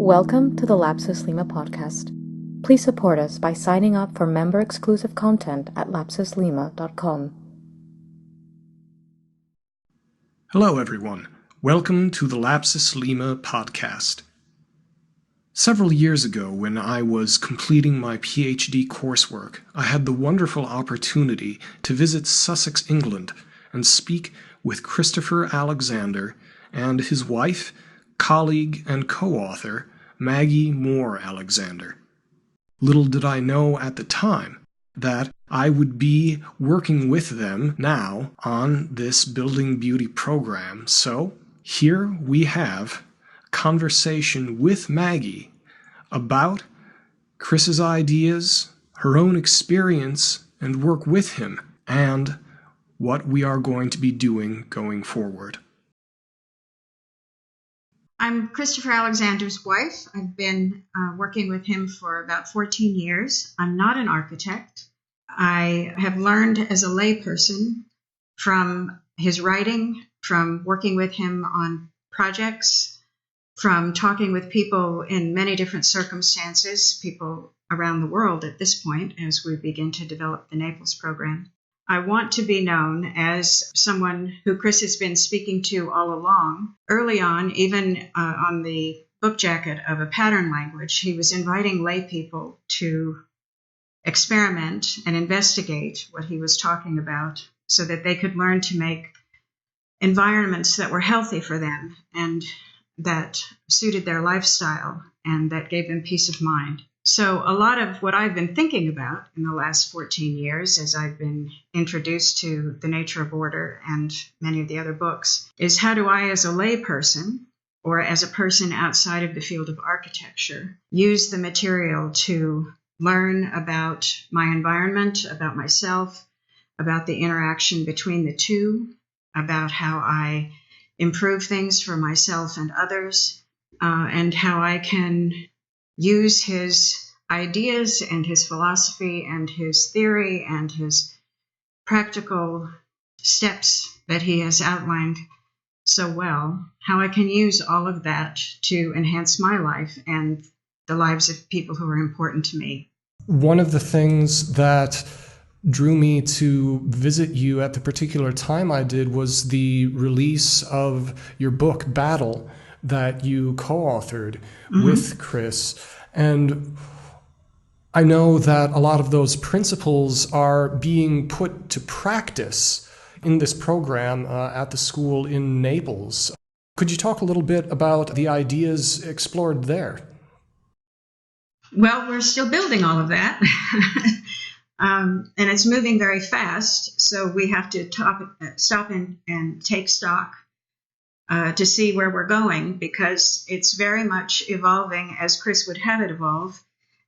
Welcome to the Lapsus Lima podcast. Please support us by signing up for member-exclusive content at lapsuslima.com. Hello, everyone. Welcome to the Lapsus Lima podcast. Several years ago, when I was completing my PhD coursework, I had the wonderful opportunity to visit Sussex, England, and speak with Christopher Alexander and his wife, colleague, and co-author, Maggie Moore Alexander. Little did I know at the time that I would be working with them now on this Building Beauty program. So here we have a conversation with Maggie about Chris's ideas, her own experience, and work with him, and what we are going to be doing going forward. I'm Christopher Alexander's wife. I've been working with him for about 14 years. I'm not an architect. I have learned as a layperson from his writing, from working with him on projects, from talking with people in many different circumstances, people around the world at this point as we begin to develop the Naples program. I want to be known as someone who Chris has been speaking to all along. Early on, even on the book jacket of a pattern language, he was inviting lay people to experiment and investigate what he was talking about so that they could learn to make environments that were healthy for them and that suited their lifestyle and that gave them peace of mind. So a lot of what I've been thinking about in the last 14 years as I've been introduced to The Nature of Order and many of the other books is how do I as a layperson or as a person outside of the field of architecture use the material to learn about my environment, about myself, about the interaction between the two, about how I improve things for myself and others, and how I can use his ideas and his philosophy and his theory and his practical steps that he has outlined so well, how I can use all of that to enhance my life and the lives of people who are important to me. One of the things that drew me to visit you at the particular time I did was the release of your book, Battle, that you co-authored with Chris. And I know that a lot of those principles are being put to practice in this program at the school in Naples. Could you talk a little bit about the ideas explored there? Well, we're still building all of that. And it's moving very fast. So we have to stop and take stock to see where we're going, because it's very much evolving as Chris would have it evolve.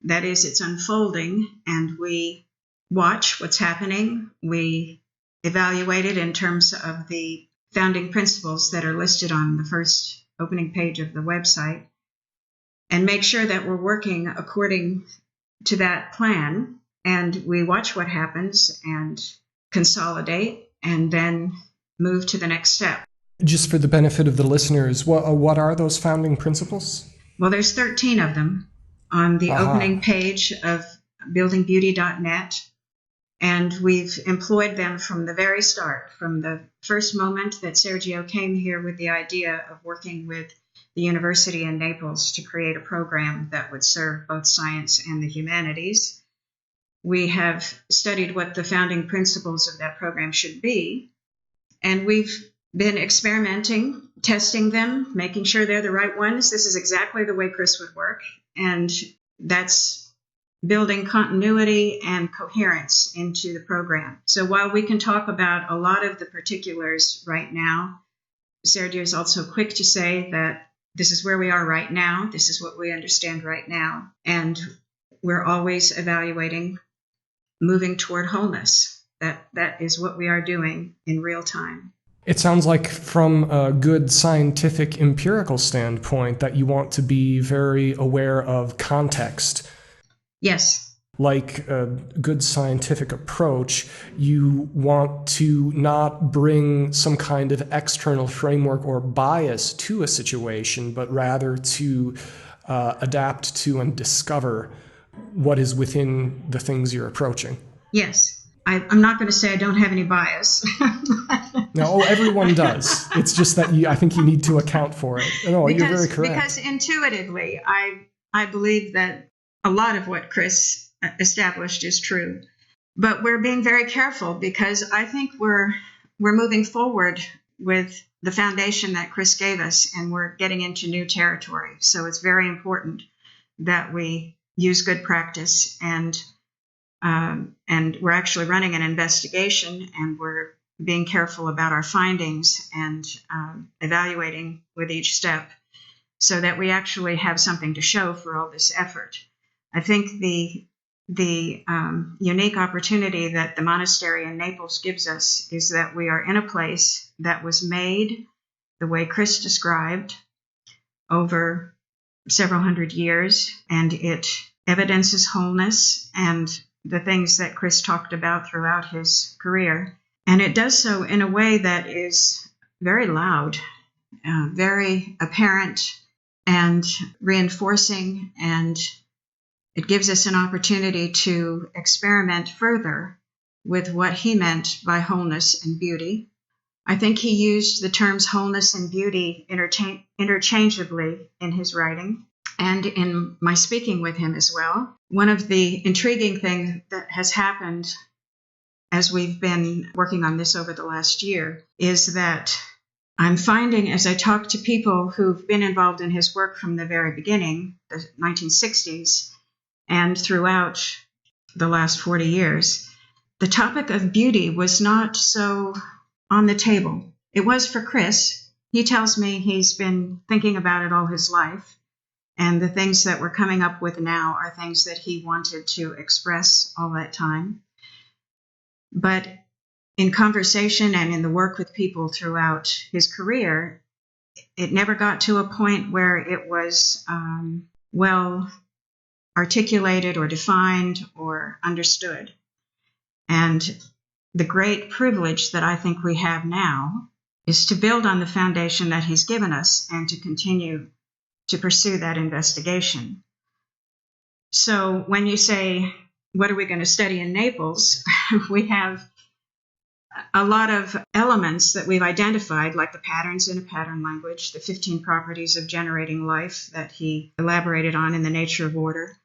That is, it's unfolding, and we watch what's happening. We evaluate it in terms of the founding principles that are listed on the first opening page of the website, and make sure that we're working according to that plan. And we watch what happens and consolidate and then move to the next step. Just for the benefit of the listeners, what are those founding principles? Well, there's 13 of them on the opening page of BuildingBeauty.net. And we've employed them from the very start, from the first moment that Sergio came here with the idea of working with the university in Naples to create a program that would serve both science and the humanities. We have studied what the founding principles of that program should be, and we've been experimenting, testing them, making sure they're the right ones. This is exactly the way Chris would work, and that's building continuity and coherence into the program. So while we can talk about a lot of the particulars right now, Sergio is also quick to say that this is where we are right now, this is what we understand right now, and we're always evaluating, moving toward wholeness. That is what we are doing in real time. It sounds like from a good scientific empirical standpoint that you want to be very aware of context. Yes. Like a good scientific approach, you want to not bring some kind of external framework or bias to a situation, but rather to adapt to and discover what is within the things you're approaching. Yes. I'm not going to say I don't have any bias. No, everyone does. It's just that I think you need to account for it. No, you're very correct. Because intuitively, I believe that a lot of what Chris established is true. But we're being very careful because I think we're moving forward with the foundation that Chris gave us, and we're getting into new territory. So it's very important that we use good practice, and we're actually running an investigation, and we're being careful about our findings and evaluating with each step so that we actually have something to show for all this effort. I think the unique opportunity that the monastery in Naples gives us is that we are in a place that was made the way Chris described over several hundred years, and it evidences wholeness and the things that Chris talked about throughout his career. And it does so in a way that is very loud, very apparent and reinforcing, and it gives us an opportunity to experiment further with what he meant by wholeness and beauty. I think he used the terms wholeness and beauty interchangeably in his writing and in my speaking with him as well. One of the intriguing things that has happened as we've been working on this over the last year is that I'm finding, as I talk to people who've been involved in his work from the very beginning, the 1960s, and throughout the last 40 years, the topic of beauty was not so on the table. It was for Chris. He tells me he's been thinking about it all his life, and the things that we're coming up with now are things that he wanted to express all that time. But in conversation and in the work with people throughout his career, it never got to a point where it was well articulated or defined or understood. And the great privilege that I think we have now is to build on the foundation that he's given us and to continue to pursue that investigation. So when you say, what are we going to study in Naples? We have a lot of elements that we've identified, like the patterns in a pattern language, the 15 properties of generating life that he elaborated on in The Nature of Order.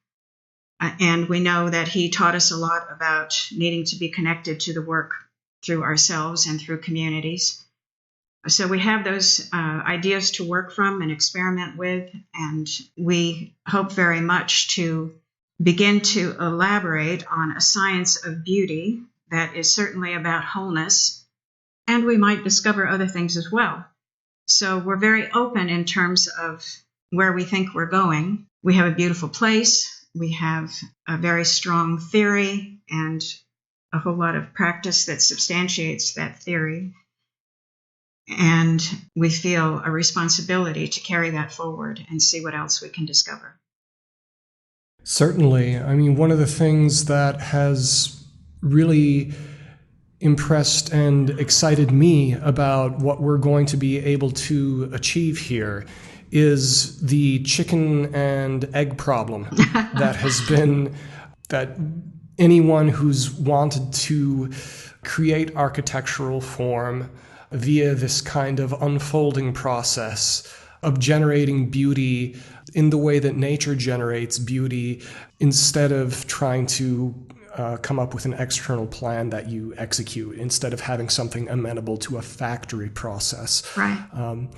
And we know that he taught us a lot about needing to be connected to the work through ourselves and through communities. So we have those ideas to work from and experiment with, and we hope very much to begin to elaborate on a science of beauty that is certainly about wholeness, and we might discover other things as well. So we're very open in terms of where we think we're going. We have a beautiful place. We have a very strong theory and a whole lot of practice that substantiates that theory. And we feel a responsibility to carry that forward and see what else we can discover. Certainly. I mean, one of the things that has really impressed and excited me about what we're going to be able to achieve here is the chicken and egg problem that has been that anyone who's wanted to create architectural form via this kind of unfolding process of generating beauty in the way that nature generates beauty, instead of trying to come up with an external plan that you execute, instead of having something amenable to a factory process. Right.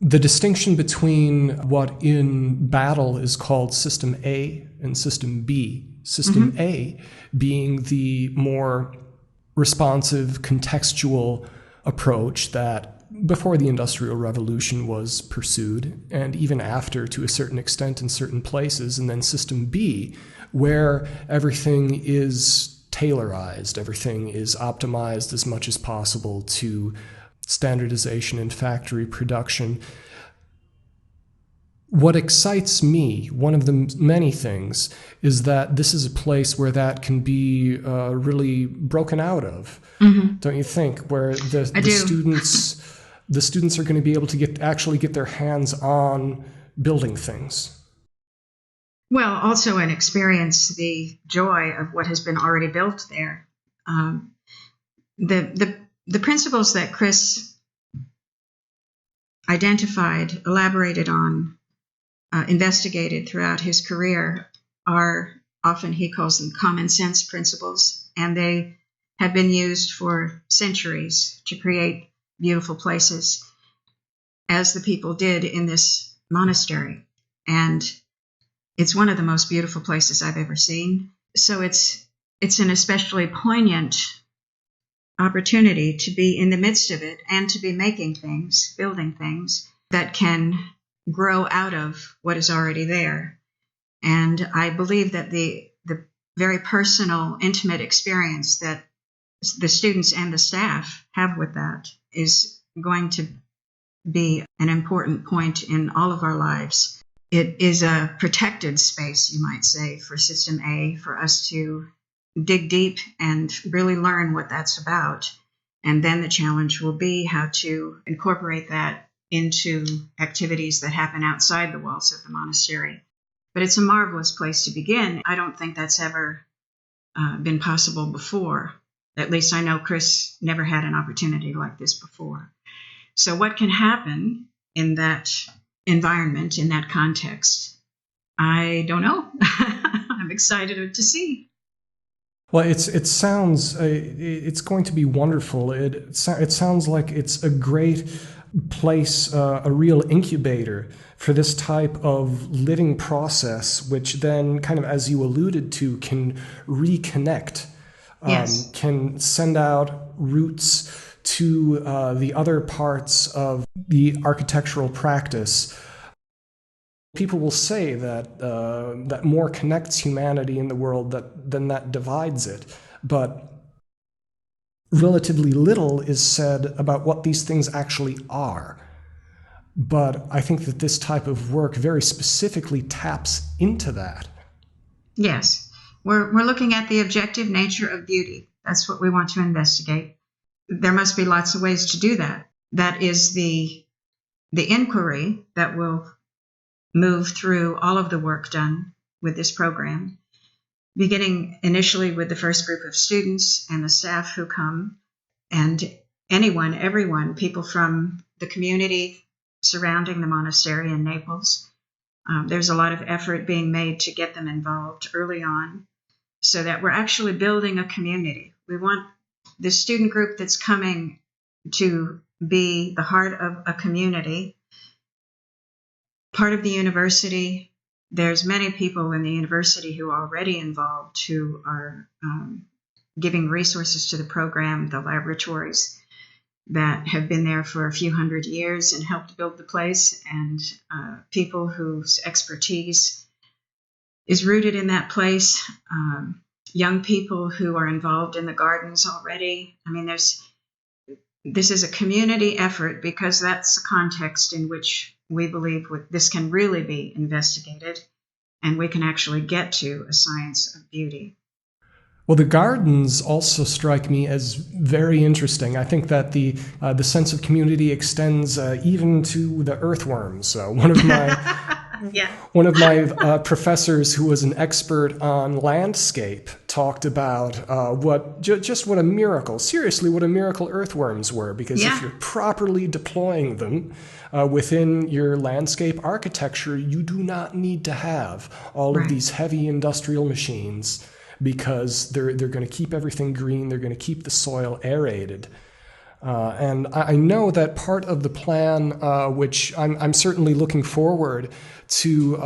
The distinction between what in Battle is called System A and System B, System A being the more responsive, contextual approach that before the Industrial Revolution was pursued, and even after to a certain extent in certain places, and then System B, where everything is tailorized, everything is optimized as much as possible to standardization and factory production. What excites me, one of the many things, is that this is a place where that can be really broken out of, don't you think? Where the students are going to be able to actually get their hands on building things. Well, also and experience the joy of what has been already built there. The principles that Chris identified, elaborated on, investigated throughout his career are often, he calls them common sense principles, and they have been used for centuries to create beautiful places, as the people did in this monastery. And it's one of the most beautiful places I've ever seen. So it's an especially poignant opportunity to be in the midst of it and to be making things, building things that can grow out of what is already there. And I believe that the very personal, intimate experience that the students and the staff have with that is going to be an important point in all of our lives. It is a protected space, you might say, for System A, for us to dig deep and really learn what that's about. And then the challenge will be how to incorporate that into activities that happen outside the walls of the monastery. But it's a marvelous place to begin. I don't think that's ever been possible before. At least I know Chris never had an opportunity like this before. So what can happen in that environment, in that context? I don't know. I'm excited to see. Well, it sounds it's going to be wonderful. It sounds like it's a great place, a real incubator for this type of living process, which then, kind of as you alluded to, can reconnect, Yes. can send out roots to the other parts of the architectural practice. People will say that that more connects humanity in the world than that divides it, but relatively little is said about what these things actually are. But I think that this type of work very specifically taps into that. Yes. We're looking at the objective nature of beauty. That's what we want to investigate. There must be lots of ways to do that. That is the inquiry that will move through all of the work done with this program, beginning initially with the first group of students and the staff who come, and everyone, people from the community surrounding the monastery in Naples. There's a lot of effort being made to get them involved early on so that we're actually building a community. We want the student group that's coming to be the heart of a community, part of the university. There's many people in the university who are already involved, who are giving resources to the program, the laboratories that have been there for a few hundred years and helped build the place, and people whose expertise is rooted in that place, young people who are involved in the gardens already. I mean, this is a community effort because that's the context in which we believe this can really be investigated and we can actually get to a science of beauty. Well, the gardens also strike me as very interesting. I think that the sense of community extends even to the earthworms. One of my professors, who was an expert on landscape, talked about what a miracle, seriously, what a miracle earthworms were. Because if you're properly deploying them within your landscape architecture, you do not need to have all of these heavy industrial machines, because they're going to keep everything green, they're going to keep the soil aerated. And I know that part of the plan, which I'm certainly looking forward to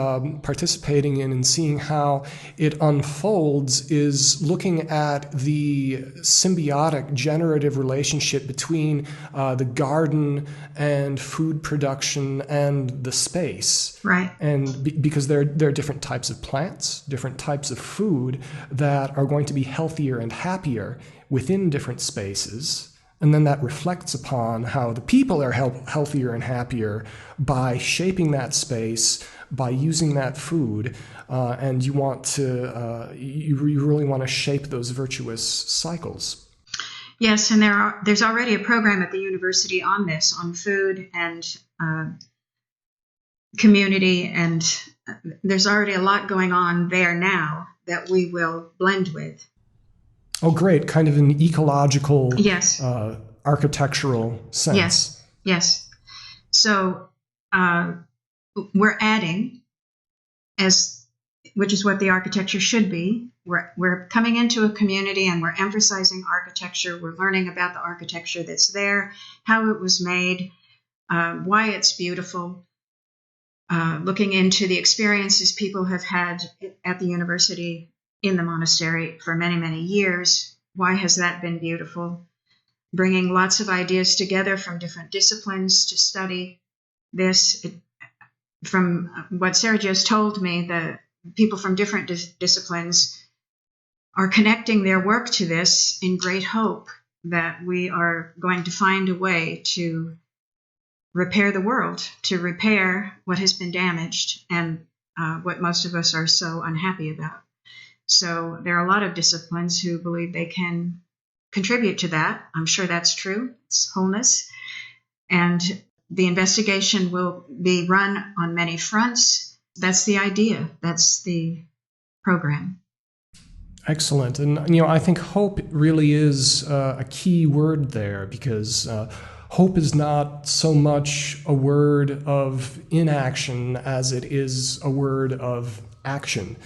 participating in and seeing how it unfolds, is looking at the symbiotic generative relationship between the garden and food production and the space. Right. And because there are different types of plants, different types of food that are going to be healthier and happier within different spaces. And then that reflects upon how the people are healthier and happier by shaping that space, by using that food, and you really want to shape those virtuous cycles. Yes, and there's already a program at the university on this, on food and community and there's already a lot going on there now that we will blend with. Oh, great. Kind of an ecological, yes, architectural sense. Yes. So we're adding, which is what the architecture should be. We're coming into a community and we're emphasizing architecture. We're learning about the architecture that's there, how it was made, why it's beautiful, looking into the experiences people have had at the university, in the monastery for many, many years. Why has that been beautiful? Bringing lots of ideas together from different disciplines to study this. From what Sarah just told me, the people from different disciplines are connecting their work to this in great hope that we are going to find a way to repair the world, to repair what has been damaged and what most of us are so unhappy about. So there are a lot of disciplines who believe they can contribute to that. I'm sure that's true. It's wholeness. And the investigation will be run on many fronts. That's the idea. That's the program. Excellent. And, I think hope really is a key word there, because hope is not so much a word of inaction as it is a word of action.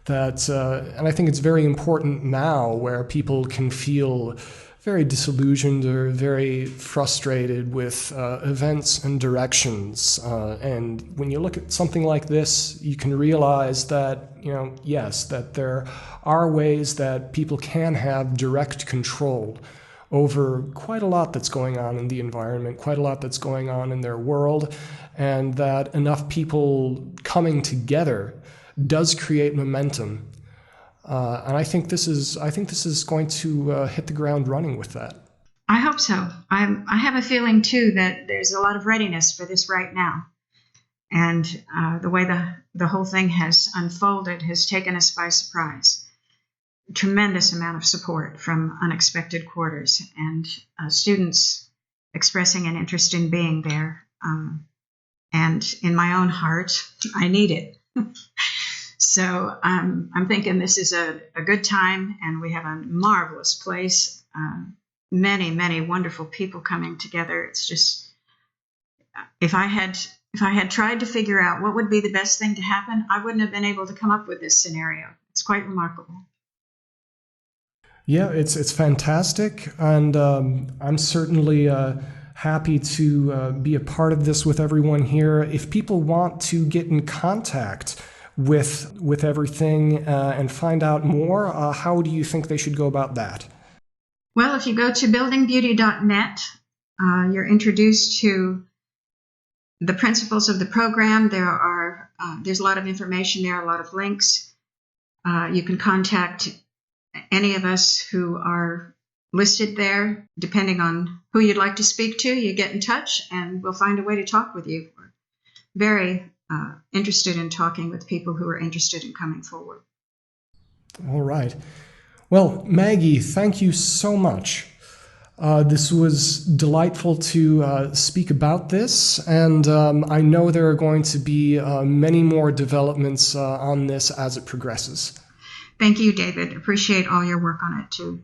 And I think it's very important now, where people can feel very disillusioned or very frustrated with events and directions. And when you look at something like this, you can realize that, yes, that there are ways that people can have direct control over quite a lot that's going on in the environment, quite a lot that's going on in their world, and that enough people coming together does create momentum. And I think this is going to hit the ground running with that. I hope so. I have a feeling too that there's a lot of readiness for this right now, and the way the whole thing has unfolded has taken us by surprise. Tremendous amount of support from unexpected quarters, and students expressing an interest in being there. And in my own heart, I need it. So I'm thinking this is a good time, and we have a marvelous place. Many, many wonderful people coming together. It's just, if I had tried to figure out what would be the best thing to happen, I wouldn't have been able to come up with this scenario. It's quite remarkable. Yeah, it's fantastic, and I'm certainly happy to be a part of this with everyone here. If people want to get in contact with everything and find out more, how do you think they should go about that? Well, if you go to BuildingBeauty.net, you're introduced to the principles of the program. There's a lot of information there, a lot of links. You can contact any of us who are listed there. Depending on who you'd like to speak to, you get in touch and we'll find a way to talk with you. We're very interested in talking with people who are interested in coming forward. All right. Well, Maggie, thank you so much. This was delightful to speak about this, and I know there are going to be many more developments on this as it progresses. Thank you, David. Appreciate all your work on it, too.